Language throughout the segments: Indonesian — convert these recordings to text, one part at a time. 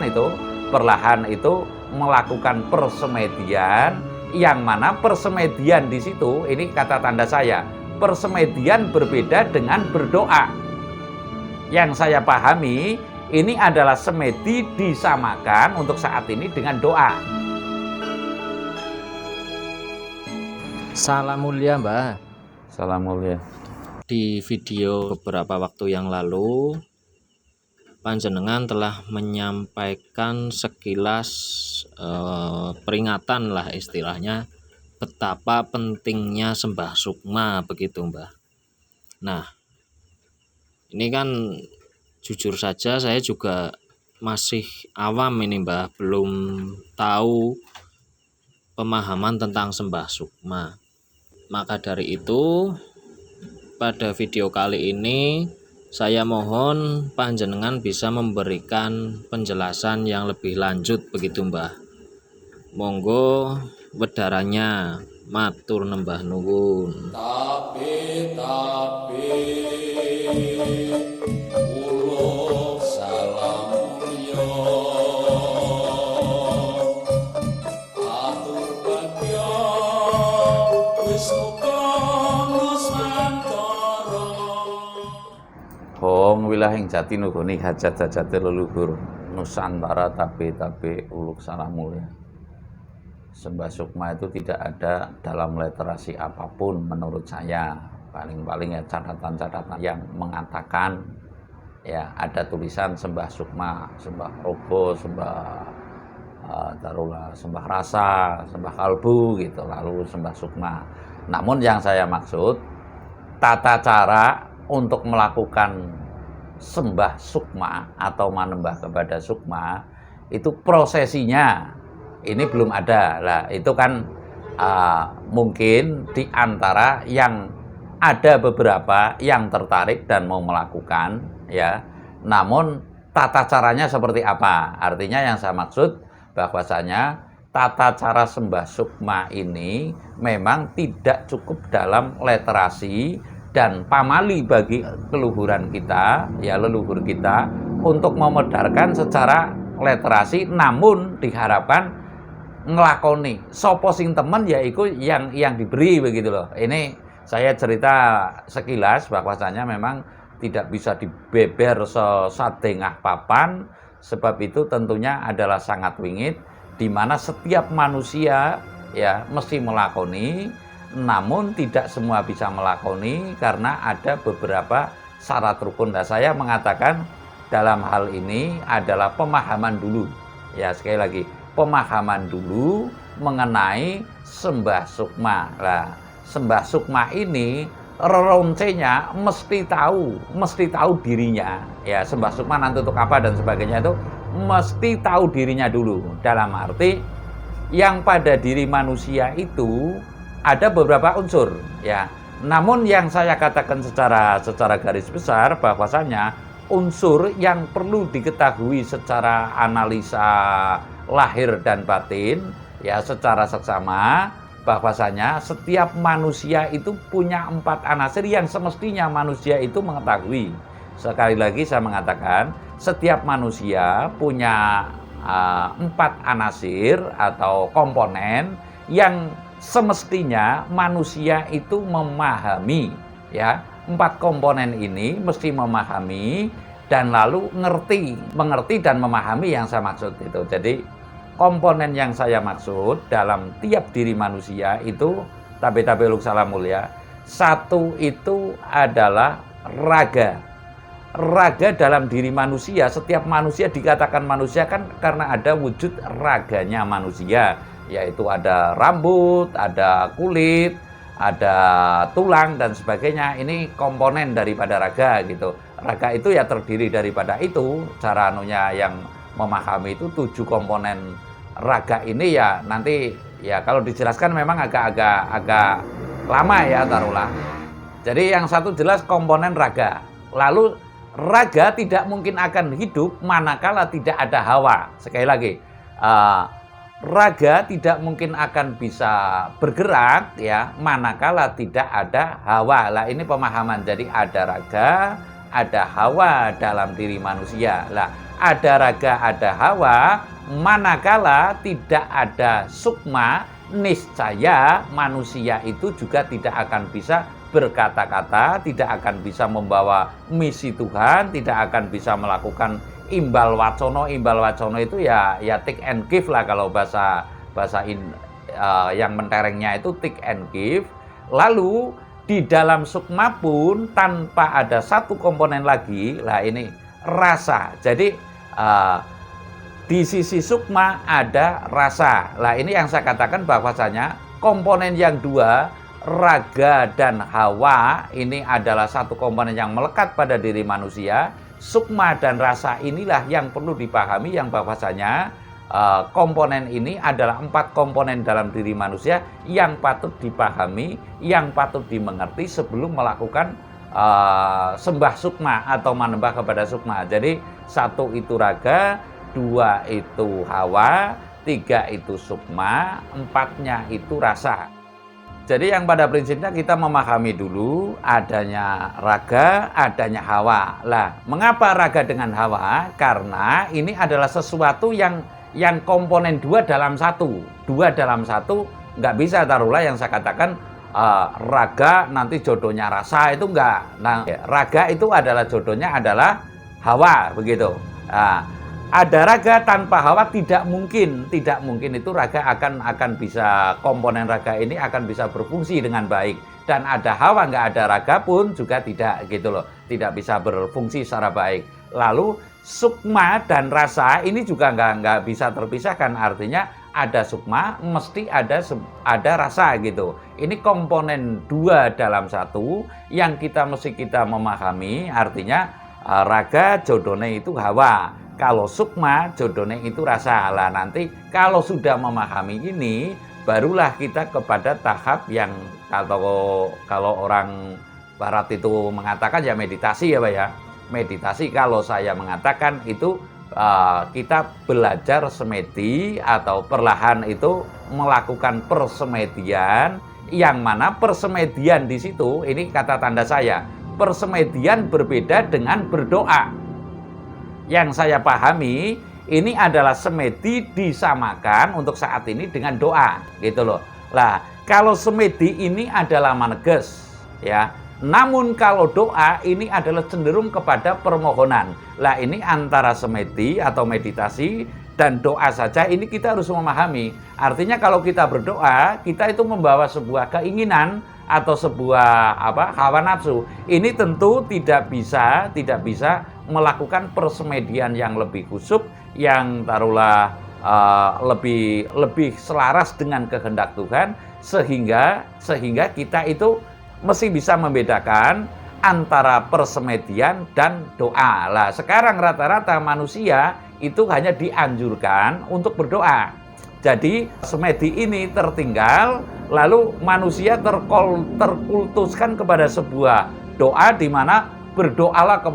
itu perlahan itu melakukan persemedian, yang mana persemedian di situ, ini kata tanda saya, persemedian berbeda dengan berdoa. Yang saya pahami, ini adalah semedi disamakan untuk saat ini dengan doa. Salam mulia, Mbah. Salam mulia. Di video beberapa waktu yang lalu, panjenengan telah menyampaikan sekilas peringatan lah istilahnya, betapa pentingnya sembah sukma begitu, Mbah. Nah, ini kan jujur saja saya juga masih awam ini, Mbah, belum tahu pemahaman tentang sembah sukma. Maka dari itu, pada video kali ini saya mohon panjenengan bisa memberikan penjelasan yang lebih lanjut begitu, Mbah. Monggo wedarannya, matur nembah nuwun. Tapi uluk salam mulya atur bagya Wisnu Nusantara. Hong wilahing jati nugoni hajat-hajate leluhur Nusantara tabe uluk salam mulia. Sembah sukma itu tidak ada dalam literasi apapun menurut saya. Paling-paling ya catatan-catatan yang mengatakan ya ada tulisan sembah sukma, sembah robo, sembah sembah rasa, sembah kalbu gitu, lalu sembah sukma. Namun yang saya maksud tata cara untuk melakukan sembah sukma atau manembah kepada sukma itu prosesinya ini belum ada. Lah itu kan mungkin di antara yang ada beberapa yang tertarik dan mau melakukan ya. Namun tata caranya seperti apa? Artinya yang saya maksud bahwasanya tata cara sembah sukma ini memang tidak cukup dalam literasi dan pamali bagi keluhuran kita, ya leluhur kita untuk memedarkan secara literasi, namun diharapkan ngelakoni sopo sing temen yaiku yang diberi begitu loh. Ini saya cerita sekilas bahwasanya memang tidak bisa dibeber sesadengah papan, sebab itu tentunya adalah sangat wingit di mana setiap manusia ya mesti melakoni, namun tidak semua bisa melakoni karena ada beberapa syarat rukun. Dan saya mengatakan dalam hal ini adalah pemahaman dulu. Ya sekali lagi, pemahaman dulu mengenai sembah sukma. Nah, sembah sukma ini roncenya mesti tahu dirinya. Ya, sembah sukma nanti untuk apa dan sebagainya itu mesti tahu dirinya dulu. Dalam arti yang pada diri manusia itu ada beberapa unsur, ya. Namun yang saya katakan secara garis besar bahwasanya unsur yang perlu diketahui secara analisa lahir dan batin ya secara seksama bahwasanya setiap manusia itu punya 4 anasir yang semestinya manusia itu mengetahui. Sekali lagi saya mengatakan setiap manusia punya 4 anasir atau komponen yang semestinya manusia itu memahami ya. 4 komponen ini mesti memahami dan lalu mengerti dan memahami yang saya maksud itu. Jadi komponen yang saya maksud dalam tiap diri manusia itu tabe uluk salam mulia. 1 itu adalah raga. Raga dalam diri manusia, setiap manusia dikatakan manusia kan karena ada wujud raganya manusia, yaitu ada rambut, ada kulit, ada tulang dan sebagainya. Ini komponen daripada raga gitu. Raga itu ya terdiri daripada itu. Cara anunya yang memahami itu 7 komponen raga ini ya nanti ya kalau dijelaskan memang agak lama ya taruhlah. Jadi yang satu jelas komponen raga. Lalu raga tidak mungkin akan hidup manakala tidak ada hawa. Sekali lagi, raga tidak mungkin akan bisa bergerak ya manakala tidak ada hawa. Lah ini pemahaman. Jadi ada raga, ada hawa dalam diri manusia. Lah, ada raga, ada hawa, manakala tidak ada sukma, niscaya manusia itu juga tidak akan bisa berkata-kata, tidak akan bisa membawa misi Tuhan, tidak akan bisa melakukan imbal wacono. Imbal wacono itu ya take and give lah, kalau bahasa yang menterengnya itu take and give. Lalu di dalam sukma pun tanpa ada satu komponen lagi, lah ini rasa. Jadi di sisi sukma ada rasa. Lah ini yang saya katakan bahwasanya komponen yang dua, raga dan hawa, ini adalah satu komponen yang melekat pada diri manusia. Sukma dan rasa inilah yang perlu dipahami, yang bahwasanya komponen ini adalah 4 komponen dalam diri manusia yang patut dipahami, yang patut dimengerti sebelum melakukan sembah sukma atau manembah kepada sukma. Jadi 1 itu raga, 2 itu hawa, 3 itu sukma, 4-nya itu rasa. Jadi yang pada prinsipnya kita memahami dulu adanya raga, adanya hawa. Lah, mengapa raga dengan hawa? Karena ini adalah sesuatu yang komponen 2 dalam 1. 2 dalam 1 nggak bisa, taruhlah yang saya katakan raga nanti jodohnya rasa, itu enggak. Nah, raga itu adalah jodohnya adalah hawa, begitu. Nah, ada raga tanpa hawa tidak mungkin itu raga akan bisa, komponen raga ini akan bisa berfungsi dengan baik. Dan ada hawa nggak ada raga pun juga tidak, gitu loh, tidak bisa berfungsi secara baik. Lalu sukma dan rasa ini juga nggak bisa terpisahkan, artinya ada sukma mesti ada rasa, gitu. Ini komponen 2 dalam 1 yang mesti kita memahami, artinya raga jodohnya itu hawa, kalau sukma jodohnya itu rasa. Lah nanti kalau sudah memahami ini, barulah kita kepada tahap yang kalau orang barat itu mengatakan ya meditasi, ya Pak ya. Meditasi kalau saya mengatakan itu kita belajar semedi atau perlahan itu melakukan persemedian, yang mana persemedian di situ, ini kata tanda saya, persemedian berbeda dengan berdoa. Yang saya pahami ini adalah semedi disamakan untuk saat ini dengan doa, gitu loh. Lah, kalau semedi ini adalah maneges, ya. Namun kalau doa ini adalah cenderung kepada permohonan. Lah ini antara semedi atau meditasi dan doa saja ini kita harus memahami. Artinya kalau kita berdoa, kita itu membawa sebuah keinginan atau sebuah hawa nafsu. Ini tentu tidak bisa melakukan persemedian yang lebih khusyuk, yang taruhlah lebih selaras dengan kehendak Tuhan, sehingga kita itu mesti bisa membedakan antara persemedian dan doa. Lah sekarang rata-rata manusia itu hanya dianjurkan untuk berdoa. Jadi semedi ini tertinggal, lalu manusia terkultuskan kepada sebuah doa di mana berdoalah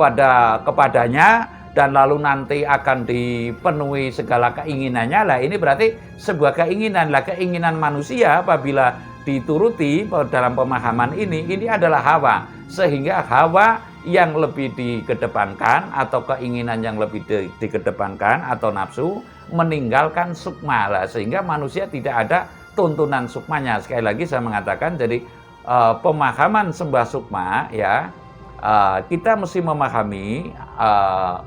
kepadanya dan lalu nanti akan dipenuhi segala keinginannya. Lah ini berarti sebuah keinginan. Lah keinginan manusia apabila dituruti dalam pemahaman ini adalah hawa, sehingga hawa yang lebih dikedepankan atau keinginan yang lebih dikedepankan atau nafsu meninggalkan sukma. Lah sehingga manusia tidak ada tuntunan sukmanya. Sekali lagi saya mengatakan, jadi pemahaman sembah sukma, ya, kita mesti memahami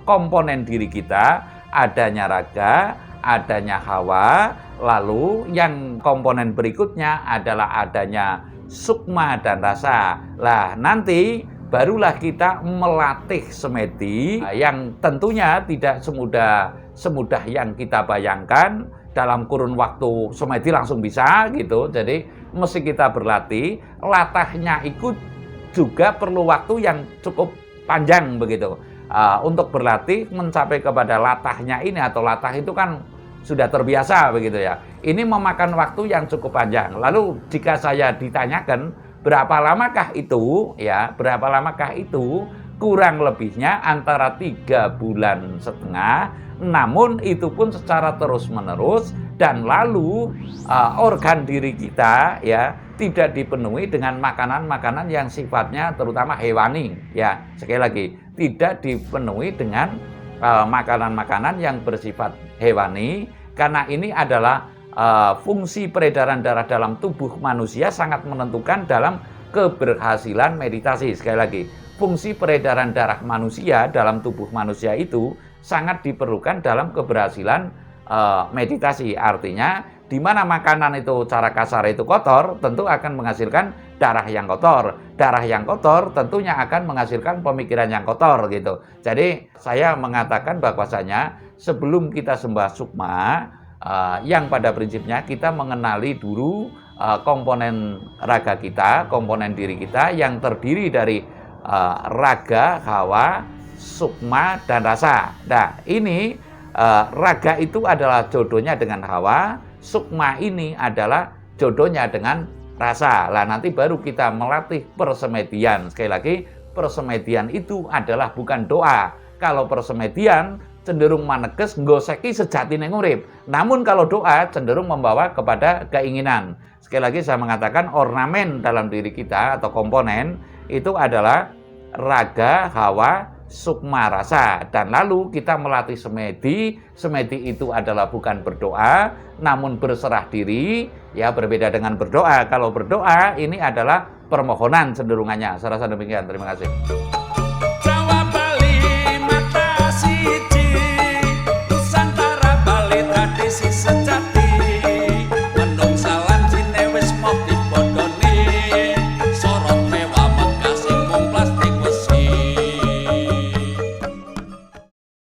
komponen diri kita, adanya raga, adanya hawa, lalu yang komponen berikutnya adalah adanya sukma dan rasa. Lah nanti barulah kita melatih semedi yang tentunya tidak semudah yang kita bayangkan. Dalam kurun waktu semedi langsung bisa, gitu. Jadi mesti kita berlatih. Latahnya ikut juga perlu waktu yang cukup panjang, begitu. Untuk berlatih mencapai kepada latahnya ini, atau latah itu kan sudah terbiasa, begitu ya. Ini memakan waktu yang cukup panjang. Lalu jika saya ditanyakan berapa lamakah itu, ya, berapa lamakah itu, kurang lebihnya antara 3,5 bulan, namun itu pun secara terus-menerus, dan lalu organ diri kita, ya, tidak dipenuhi dengan makanan-makanan yang sifatnya terutama hewani, ya. Sekali lagi, tidak dipenuhi dengan makanan-makanan yang bersifat hewani, karena ini adalah fungsi peredaran darah dalam tubuh manusia sangat menentukan dalam keberhasilan meditasi. Sekali lagi, fungsi peredaran darah manusia dalam tubuh manusia itu sangat diperlukan dalam keberhasilan meditasi. Artinya, di mana makanan itu cara kasar itu kotor, tentu akan menghasilkan darah yang kotor. Darah yang kotor tentunya akan menghasilkan pemikiran yang kotor gitu. Jadi, saya mengatakan bahwasanya sebelum kita sembah sukma, yang pada prinsipnya kita mengenali dulu komponen raga kita, komponen diri kita yang terdiri dari raga, hawa, sukma, dan rasa. Nah, ini raga itu adalah jodohnya dengan hawa, sukma ini adalah jodohnya dengan rasa. Lah nanti baru kita melatih persemedian. Sekali lagi, persemedian itu adalah bukan doa. Kalau persemedian cenderung maneges nggoseki sejatine urip. Namun kalau doa cenderung membawa kepada keinginan. Sekali lagi saya mengatakan ornamen dalam diri kita atau komponen itu adalah raga, hawa, sukma, rasa. Dan lalu kita melatih semedi. Semedi itu adalah bukan berdoa, namun berserah diri. Ya, berbeda dengan berdoa. Kalau berdoa ini adalah permohonan cenderungannya. Saya rasa demikian. Terima kasih.